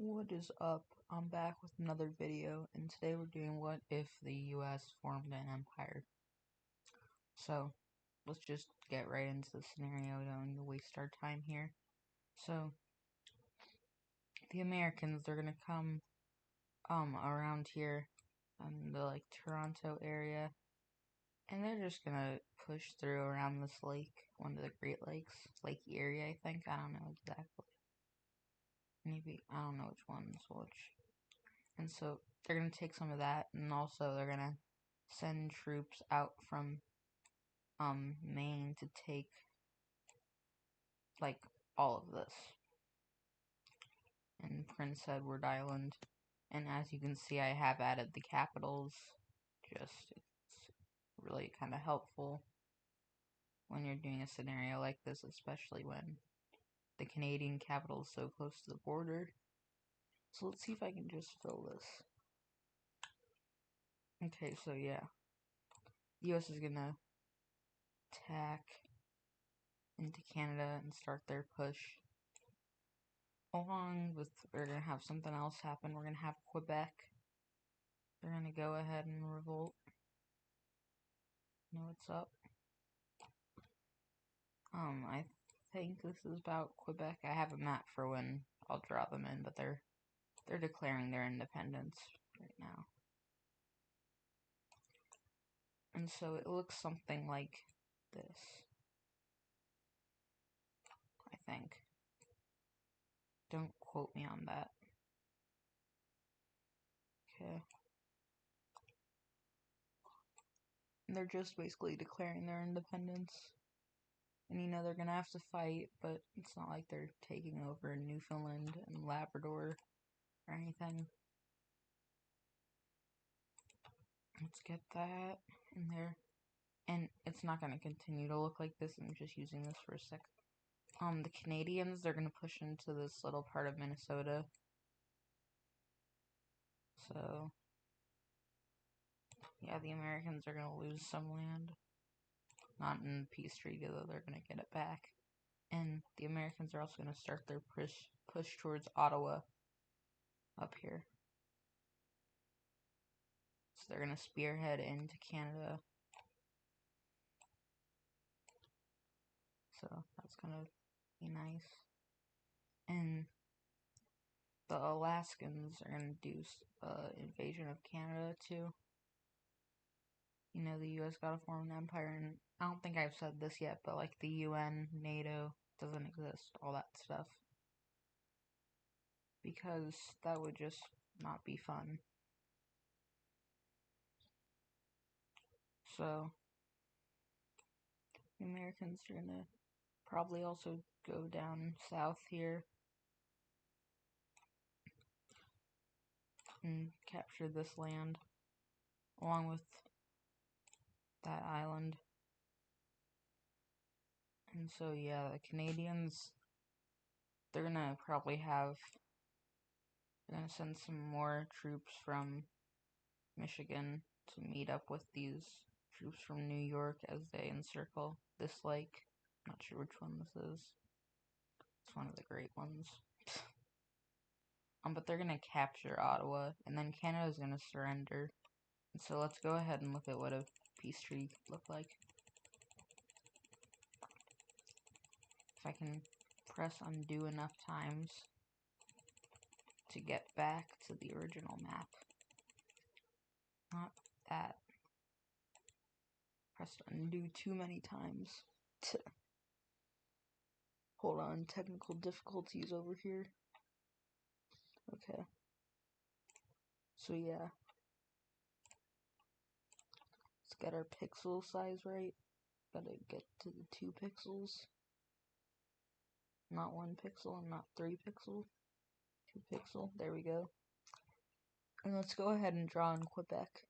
What is up? I'm back with another video, and today we're doing what if the US formed an empire. So, let's just get right into the scenario, don't waste our time here. So, the Americans, they're gonna come, around here, in the, Toronto area, and they're just gonna push through around this lake, one of the Great Lakes, Lake Erie, I think, I don't know exactly. Maybe, I don't know which one's which. And so they're going to take some of that, and also they're going to send troops out from Maine to take all of this and Prince Edward Island. And as you can see, I have added the capitals. It's really kind of helpful when you're doing a scenario like this, especially when the Canadian capital is so close to the border. So let's see if I can just fill this. Okay, so yeah, the US is gonna attack into Canada and start their push. Along with, we're gonna have something else happen. We're gonna have Quebec. They're gonna go ahead and revolt. Know what's up? I think this is about Quebec. I have a map for when I'll draw them in, but they're declaring their independence right now. And so it looks something like this, I think. Don't quote me on that. Okay. And they're just basically declaring their independence. And they're gonna have to fight, but it's not like they're taking over Newfoundland and Labrador or anything. Let's get that in there. And it's not gonna continue to look like this. I'm just using this for a sec. The Canadians, they're gonna push into this little part of Minnesota. So, yeah, the Americans are gonna lose some land. Not in peace treaty, though, they're gonna get it back. And the Americans are also gonna start their push towards Ottawa up here. So they're gonna spearhead into Canada. So that's gonna be nice. And the Alaskans are gonna do invasion of Canada too. The US gotta form an empire, and I don't think I've said this yet, but the UN, NATO doesn't exist, all that stuff. Because that would just not be fun. So, the Americans are gonna probably also go down south here and capture this land along with that island. And so yeah, the Canadians, they're gonna send some more troops from Michigan to meet up with these troops from New York as they encircle this lake. Not sure which one this is. It's one of the great ones. But they're gonna capture Ottawa, and then Canada's gonna surrender. And so let's go ahead and look at what a peace treaty could look like. If I can press undo enough times to get back to the original map. Not that. Pressed undo too many times. Hold on, technical difficulties over here. Okay. So yeah. Let's get our pixel size right. Gotta get to the 2 pixels. Not 1 pixel and not 3 pixel. 2 pixel. There we go. And let's go ahead and draw in Quebec.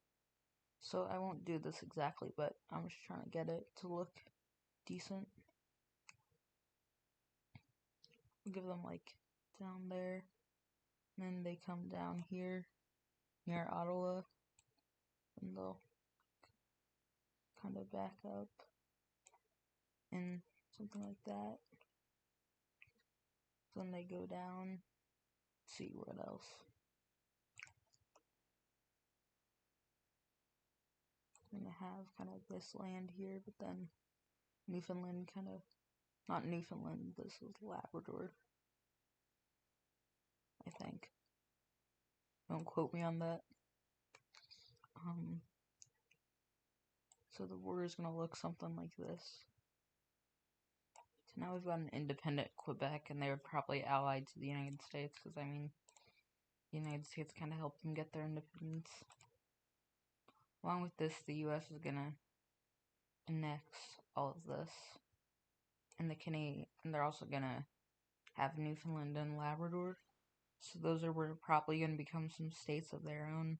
So I won't do this exactly, but I'm just trying to get it to look decent. We'll give them down there. And then they come down here near Ottawa. And they'll kind of back up. And something like that. So then they go down Let's see what else. I'm gonna have kind of this land here, but then Newfoundland kind of, not Newfoundland, this is Labrador, I think. Don't quote me on that. So the border is gonna look something like this. So now we've got an independent Quebec, and they were probably allied to the United States, because, I mean, the United States kind of helped them get their independence. Along with this, the U.S. is gonna annex all of this, and they're also gonna have Newfoundland and Labrador. So those are probably gonna become some states of their own.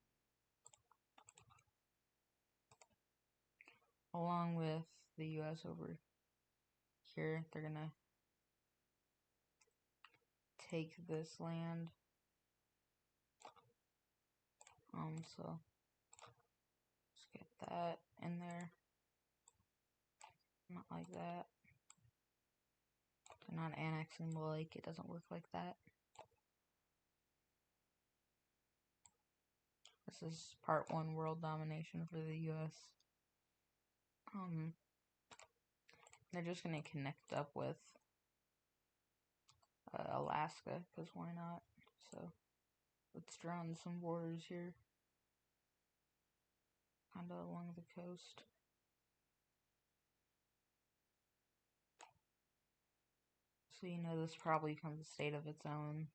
Along with the U.S. over here, they're gonna take this land. So let's get that in there. Not like that. They're not annexing the lake. It doesn't work like that. This is part 1 world domination for the U.S. They're just gonna connect up with Alaska, because why not? So let's draw in some borders here, kinda along the coast. So you know this probably becomes a state of its own.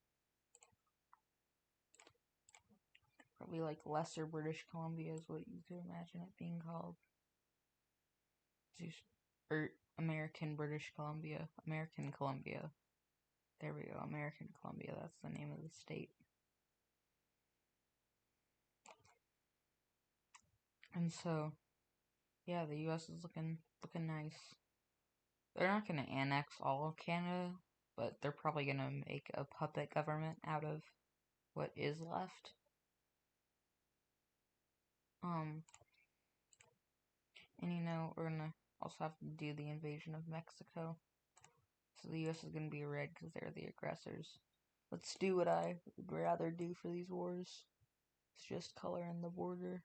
Probably like Lesser British Columbia is what you could imagine it being called. Or American British Columbia. American Columbia. There we go, American Columbia, that's the name of the state. And so, yeah, the U.S. is looking nice. They're not gonna annex all of Canada, but they're probably gonna make a puppet government out of what is left. And you know, we're gonna also have to do the invasion of Mexico. So the U.S. is gonna be red because they're the aggressors. Let's do what I would rather do for these wars. It's just color in the border.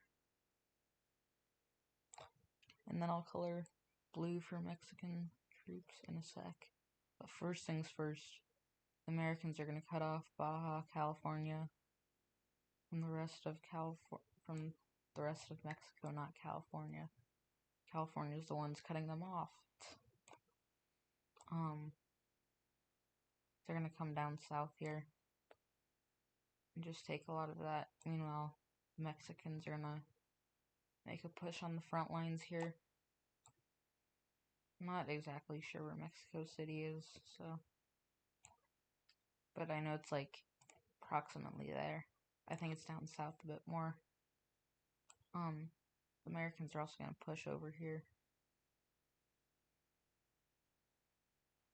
And then I'll color blue for Mexican troops in a sec. But first things first, the Americans are gonna cut off Baja California from the rest of Mexico, not California. California's the ones cutting them off. They're gonna come down south here and just take a lot of that. Meanwhile, the Mexicans are gonna make a push on the front lines here. I'm not exactly sure where Mexico City is, so, but I know it's like approximately there. I think it's down south a bit more. The Americans are also gonna push over here.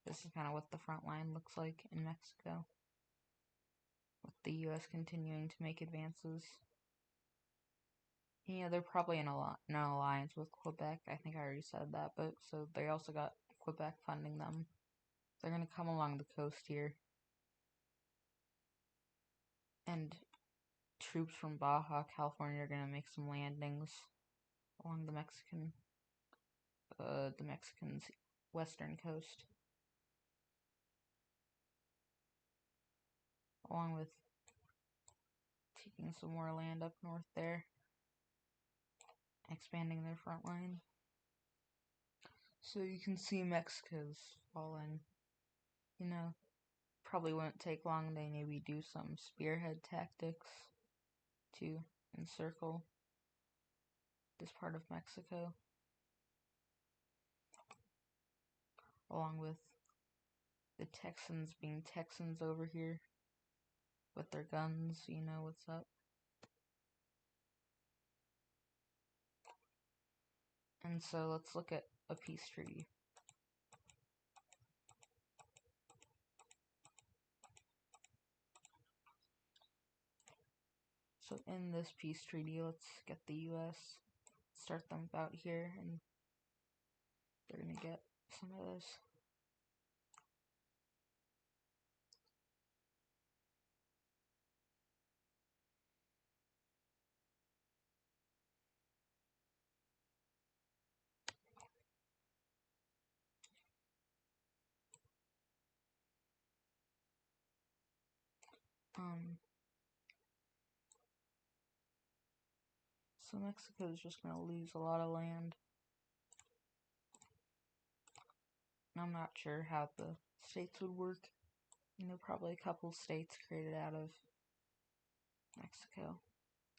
This is kind of what the front line looks like in Mexico, with the U.S. continuing to make advances. Yeah, they're probably in an alliance with Quebec. I think I already said that, but so they also got Quebec funding them. They're gonna come along the coast here, and troops from Baja California are gonna make some landings along the Mexicans' western coast, along with taking some more land up north there, expanding their front line. So you can see Mexico's fallen. You know, probably won't take long. They maybe do some spearhead tactics to encircle this part of Mexico, along with the Texans being Texans over here with their guns. You know what's up. And so let's look at a peace treaty. So in this peace treaty, let's get the U.S., start them out here, and they're gonna get some of this. So Mexico is just gonna lose a lot of land. I'm not sure how the states would work. You know, probably a couple states created out of Mexico,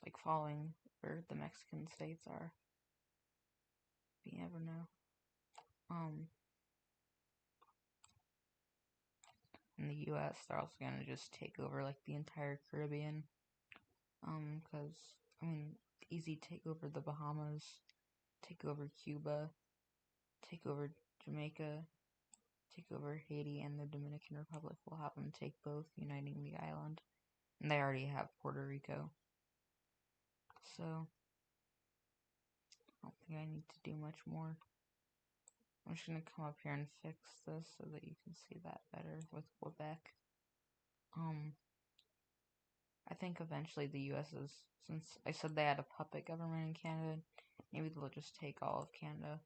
like following where the Mexican states are. If you never know. In the U.S., they're also gonna just take over like the entire Caribbean. Because I mean, easy take over the Bahamas, take over Cuba, take over Jamaica, take over Haiti, and the Dominican Republic. Will have them take both, uniting the island. And they already have Puerto Rico. So, I don't think I need to do much more. I'm just going to come up here and fix this so that you can see that better with Quebec. I think eventually the U.S. is, since I said they had a puppet government in Canada, maybe they'll just take all of Canada.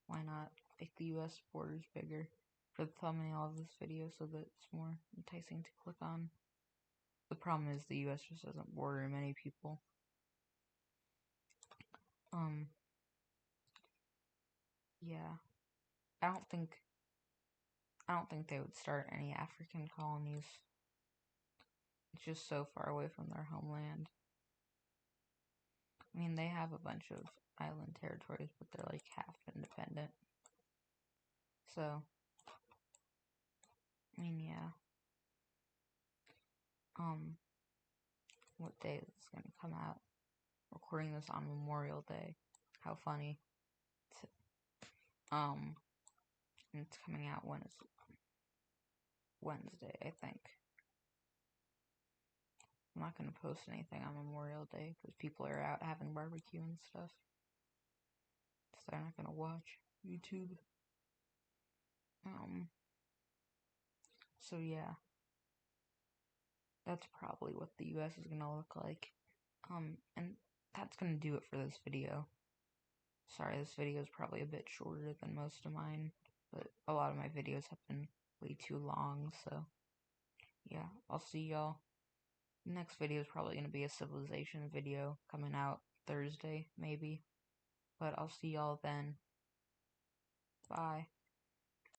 Why not make the U.S. borders bigger for the thumbnail of this video so that it's more enticing to click on? The problem is the U.S. just doesn't border many people. Yeah. I don't think they would start any African colonies. It's just so far away from their homeland. I mean, they have a bunch of island territories, but they're like half independent. So, I mean, yeah. What day is this gonna come out? Recording this on Memorial Day. How funny. And it's coming out Wednesday, I think. I'm not gonna post anything on Memorial Day because people are out having barbecue and stuff. So they're not gonna watch YouTube. So yeah. That's probably what the US is gonna look like. And that's gonna do it for this video. Sorry, this video is probably a bit shorter than most of mine, but a lot of my videos have been way too long, so yeah, I'll see y'all. The next video is probably gonna be a Civilization video coming out Thursday, maybe. But I'll see y'all then. Bye.